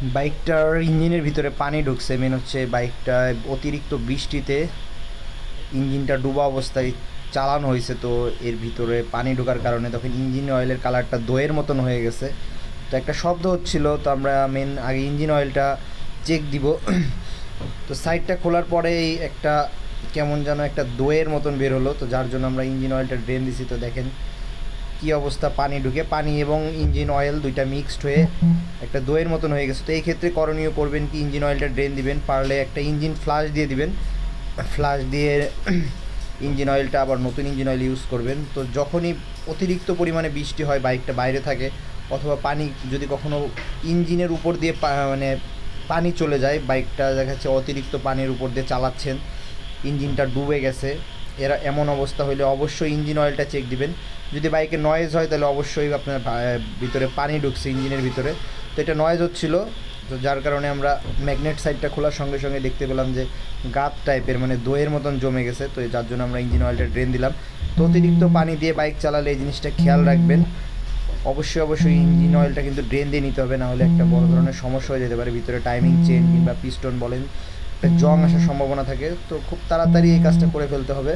বাইকটার ইঞ্জিনের ভিতরে পানি ঢুকছে, মেন হচ্ছে বাইকটা অতিরিক্ত বৃষ্টিতে ইঞ্জিনটা ডুবা অবস্থায় চালানো হয়েছে, তো এর ভিতরে পানি ঢোকার কারণে তখন ইঞ্জিন অয়েলের কালারটা দইয়ের মতন হয়ে গেছে। তো একটা শব্দ হচ্ছিল, তো আমরা মেন আগে ইঞ্জিন অয়েলটা চেক দিব। তো সাইডটা খোলার পরেই একটা কেমন যেন একটা দইয়ের মতন বের হলো, তো যার জন্য আমরা ইঞ্জিন অয়েলটা ড্রেন দিছি। তো দেখেন কী অবস্থা, পানি ঢুকে পানি এবং ইঞ্জিন অয়েল দুইটা মিক্সড হয়ে একটা দইয়ের মতন হয়ে গেছে। তো এই ক্ষেত্রে করণীয় করবেন কি, ইঞ্জিন অয়েলটা ড্রেন দিবেন, পারলে একটা ইঞ্জিন ফ্লাশ দিয়ে দিবেন, ফ্লাশ দিয়ে ইঞ্জিন অয়েলটা আবার নতুন ইঞ্জিন অয়েল ইউজ করবেন। তো যখনই অতিরিক্ত পরিমাণে বৃষ্টি হয়, বাইকটা বাইরে থাকে, অথবা পানি যদি কখনো ইঞ্জিনের উপর দিয়ে মানে পানি চলে যায়, বাইকটা দেখা যাচ্ছে অতিরিক্ত পানির উপর দিয়ে চালাচ্ছেন, ইঞ্জিনটা ডুবে গেছে, এরা এমন অবস্থা হলে অবশ্যই ইঞ্জিন অয়েলটা চেক দিবেন। যদি বাইকে নয়েজ হয় তাহলে অবশ্যই আপনার ভিতরে পানি ঢুকছে ইঞ্জিনের ভিতরে। তো এটা নয়েজ হচ্ছিলো, তো যার কারণে আমরা ম্যাগনেট সাইডটা খোলার সঙ্গে সঙ্গে দেখতে পেলাম যে গাত টাইপের মানে দইয়ের মতন জমে গেছে। তো যার জন্য আমরা ইঞ্জিন অয়েলটা ড্রেন দিলাম। তো অতিরিক্ত পানি দিয়ে বাইক চালালে এই জিনিসটা খেয়াল রাখবেন, অবশ্যই ইঞ্জিন অয়েলটা কিন্তু ড্রেন দিয়ে নিতে হবে, নাহলে একটা বড় ধরনের সমস্যা হয়ে যেতে পারে। ভিতরে টাইমিং চেন কিংবা পিস্টন বলেন, একটা জং আসার সম্ভাবনা থাকে। তো খুব তাড়াতাড়ি এই কাজটা করে ফেলতে হবে।